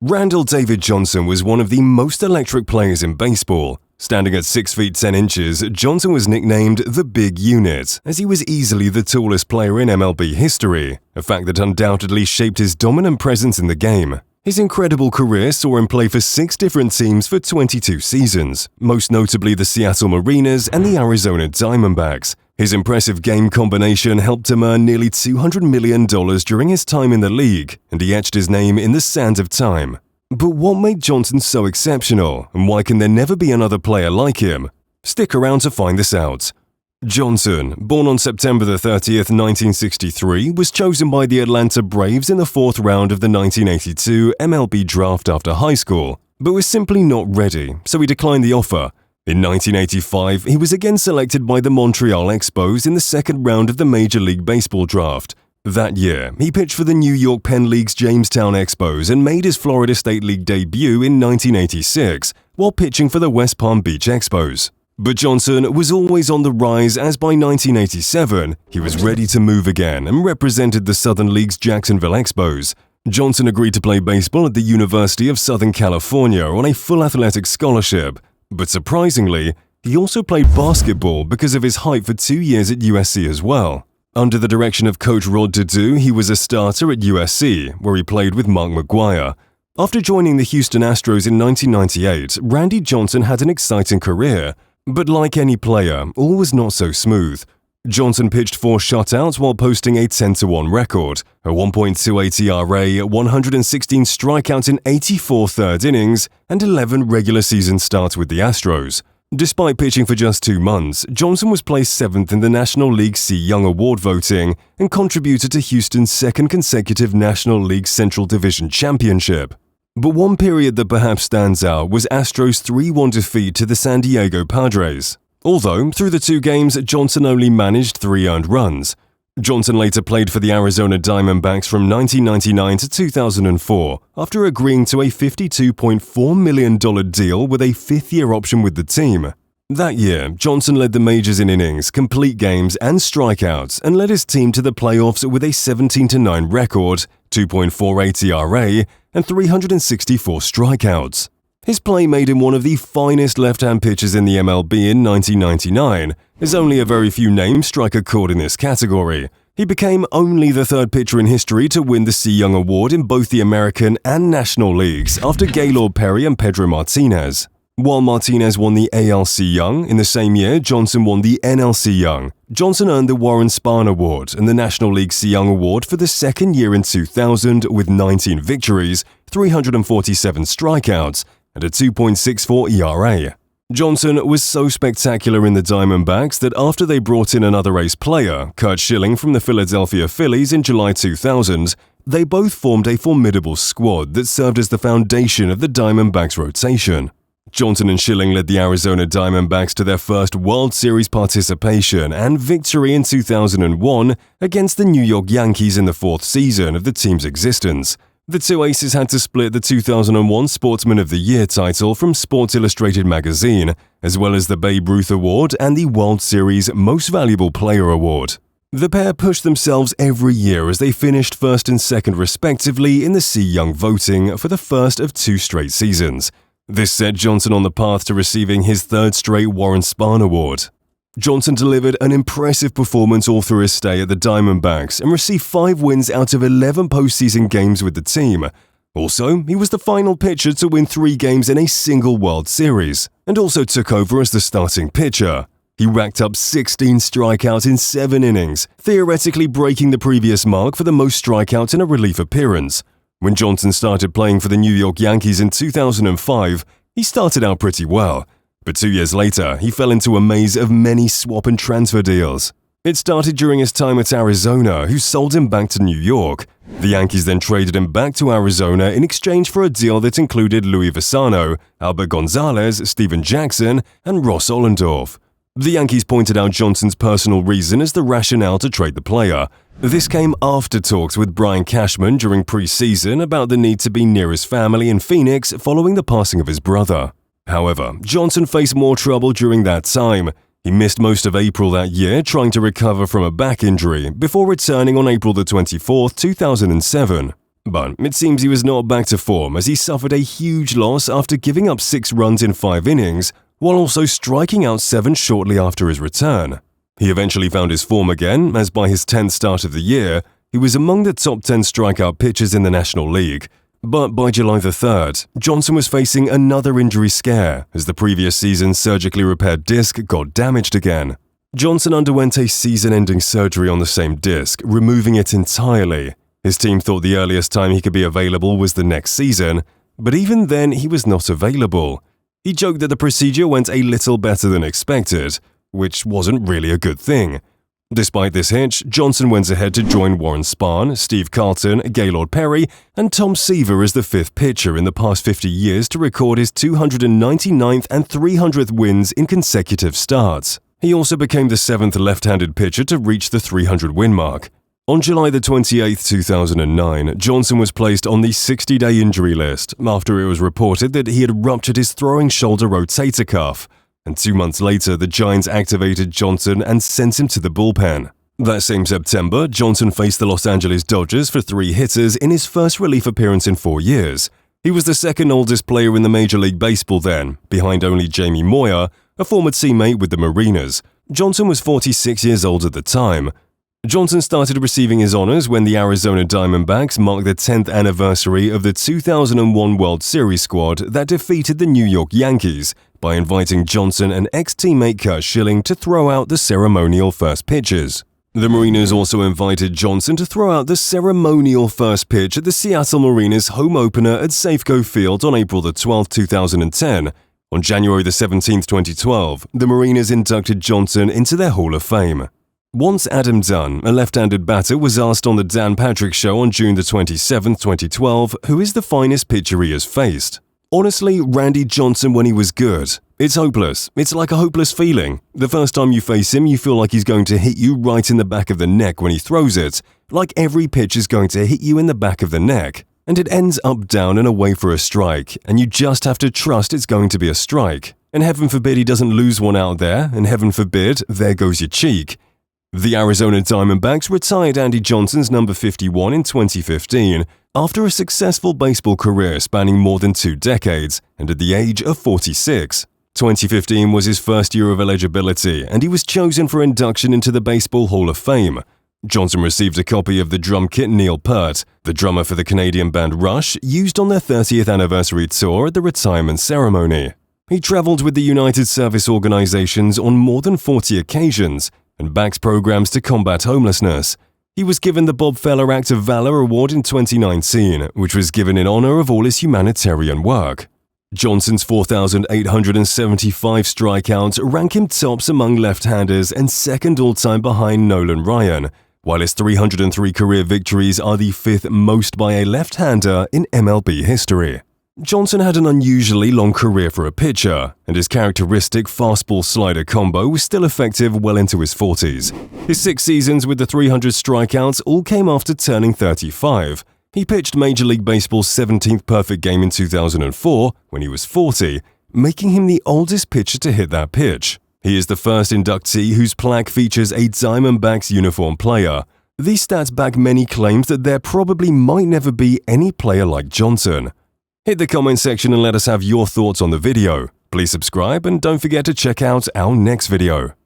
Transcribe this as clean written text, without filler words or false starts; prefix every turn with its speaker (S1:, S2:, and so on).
S1: Randall David Johnson was one of the most electric players in baseball. Standing at 6 feet 10 inches, Johnson was nicknamed the Big Unit, as he was easily the tallest player in MLB history, a fact that undoubtedly shaped his dominant presence in the game. His incredible career saw him play for 6 different teams for 22 seasons, most notably the Seattle Mariners and the Arizona Diamondbacks. His impressive game combination helped him earn nearly $200 million during his time in the league, and he etched his name in the sand of time. But what made Johnson so exceptional, and why can there never be another player like him? Stick around to find this out. Johnson, born on September 30th, 1963, was chosen by the Atlanta Braves in the 4th round of the 1982 MLB draft after high school, but was simply not ready, so he declined the offer. In 1985, he was again selected by the Montreal Expos in the 2nd round of the Major League Baseball draft. That year, he pitched for the New York Penn League's Jamestown Expos and made his Florida State League debut in 1986, while pitching for the West Palm Beach Expos. But Johnson was always on the rise, as by 1987, he was ready to move again and represented the Southern League's Jacksonville Expos. Johnson agreed to play baseball at the University of Southern California on a full athletic scholarship. But surprisingly, he also played basketball because of his height for 2 years at USC as well. Under the direction of Coach Rod Dedeaux, he was a starter at USC, where he played with Mark McGuire. After joining the Houston Astros in 1998, Randy Johnson had an exciting career. But like any player, all was not so smooth. Johnson pitched 4 shutouts while posting a 10-1 record, a 1.28 ERA, 116 strikeouts in 84 third innings, and 11 regular season starts with the Astros. Despite pitching for just 2 months, Johnson was placed 7th in the National League Cy Young Award voting and contributed to Houston's 2nd consecutive National League Central Division championship. But one period that perhaps stands out was Astros' 3-1 defeat to the San Diego Padres. Although, through the 2 games, Johnson only managed 3 earned runs. Johnson later played for the Arizona Diamondbacks from 1999 to 2004, after agreeing to a $52.4 million deal with a 5th-year option with the team. That year, Johnson led the majors in innings, complete games, and strikeouts, and led his team to the playoffs with a 17-9 record, 2.48 ERA, and 364 strikeouts. His play made him one of the finest left-hand pitchers in the MLB in 1999, as only a very few names strike a chord in this category. He became only the 3rd pitcher in history to win the Cy Young Award in both the American and National Leagues, after Gaylord Perry and Pedro Martinez. While Martinez won the AL Cy Young, in the same year Johnson won the NL Cy Young. Johnson earned the Warren Spahn Award and the National League Cy Young Award for the 2nd year in 2000 with 19 victories, 347 strikeouts, and a 2.64 ERA. Johnson was so spectacular in the Diamondbacks that after they brought in another ace player, Curt Schilling from the Philadelphia Phillies in July 2000, they both formed a formidable squad that served as the foundation of the Diamondbacks' rotation. Johnson and Schilling led the Arizona Diamondbacks to their first World Series participation and victory in 2001 against the New York Yankees in the 4th season of the team's existence. The 2 aces had to split the 2001 Sportsman of the Year title from Sports Illustrated magazine, as well as the Babe Ruth Award and the World Series Most Valuable Player Award. The pair pushed themselves every year as they finished 1st and 2nd respectively in the Cy Young voting for the first of 2 straight seasons. This set Johnson on the path to receiving his 3rd straight Warren Spahn Award. Johnson delivered an impressive performance all through his stay at the Diamondbacks and received 5 wins out of 11 postseason games with the team. Also, he was the final pitcher to win 3 games in a single World Series, and also took over as the starting pitcher. He racked up 16 strikeouts in 7 innings, theoretically breaking the previous mark for the most strikeouts in a relief appearance. When Johnson started playing for the New York Yankees in 2005, he started out pretty well. But 2 years later, he fell into a maze of many swap and transfer deals. It started during his time at Arizona, who sold him back to New York. The Yankees then traded him back to Arizona in exchange for a deal that included Louis Vassano, Albert Gonzalez, Steven Jackson, and Ross Ollendorf. The Yankees pointed out Johnson's personal reason as the rationale to trade the player. This came after talks with Brian Cashman during pre-season about the need to be near his family in Phoenix following the passing of his brother. However, Johnson faced more trouble during that time. He missed most of April that year trying to recover from a back injury before returning on April 24, 2007. But it seems he was not back to form as he suffered a huge loss after giving up 6 runs in 5 innings, while also striking out 7 shortly after his return. He eventually found his form again, as by his 10th start of the year, he was among the top 10 strikeout pitchers in the National League. But by July the 3rd, Johnson was facing another injury scare as the previous season's surgically repaired disc got damaged again. Johnson underwent a season-ending surgery on the same disc, removing it entirely. His team thought the earliest time he could be available was the next season, but even then he was not available. He joked that the procedure went a little better than expected, which wasn't really a good thing. Despite this hitch, Johnson went ahead to join Warren Spahn, Steve Carlton, Gaylord Perry, and Tom Seaver as the 5th pitcher in the past 50 years to record his 299th and 300th wins in consecutive starts. He also became the 7th left-handed pitcher to reach the 300-win mark. On July 28, 2009, Johnson was placed on the 60-day injury list after it was reported that he had ruptured his throwing shoulder rotator cuff. And 2 months later, the Giants activated Johnson and sent him to the bullpen. That same September, Johnson faced the Los Angeles Dodgers for 3 hitters in his first relief appearance in 4 years. He was the second oldest player in the Major League Baseball then, behind only Jamie Moyer, a former teammate with the Mariners. Johnson was 46 years old at the time. Johnson started receiving his honors when the Arizona Diamondbacks marked the 10th anniversary of the 2001 World Series squad that defeated the New York Yankees by inviting Johnson and ex-teammate Curt Schilling to throw out the ceremonial first pitches. The Mariners also invited Johnson to throw out the ceremonial first pitch at the Seattle Mariners home opener at Safeco Field on April 12, 2010. On January 17, 2012, the Mariners inducted Johnson into their Hall of Fame. Once Adam Dunn, a left-handed batter, was asked on the Dan Patrick Show on June 27, 2012, who is the finest pitcher he has faced. Honestly, Randy Johnson when he was good. It's hopeless. It's like a hopeless feeling. The first time you face him, you feel like he's going to hit you right in the back of the neck when he throws it, like every pitch is going to hit you in the back of the neck. And it ends up, down, and away for a strike, and you just have to trust it's going to be a strike. And heaven forbid he doesn't lose one out there, and heaven forbid, there goes your cheek. The Arizona Diamondbacks retired Andy Johnson's number 51 in 2015 after a successful baseball career spanning more than 2 decades and at the age of 46. 2015 was his first year of eligibility and he was chosen for induction into the Baseball Hall of Fame. Johnson received a copy of the drum kit Neil Peart, the drummer for the Canadian band Rush, used on their 30th anniversary tour at the retirement ceremony. He traveled with the United Service Organizations on more than 40 occasions and backs programs to combat homelessness. He was given the Bob Feller Act of Valor Award in 2019, which was given in honor of all his humanitarian work. Johnson's 4,875 strikeouts rank him tops among left-handers and second all-time behind Nolan Ryan, while his 303 career victories are the 5th most by a left-hander in MLB history. Johnson had an unusually long career for a pitcher, and his characteristic fastball-slider combo was still effective well into his 40s. His 6 seasons with the 300 strikeouts all came after turning 35. He pitched Major League Baseball's 17th perfect game in 2004 when he was 40, making him the oldest pitcher to hit that pitch. He is the first inductee whose plaque features a Diamondbacks uniform player. These stats back many claims that there probably might never be any player like Johnson. Hit the comment section and let us have your thoughts on the video. Please subscribe and don't forget to check out our next video.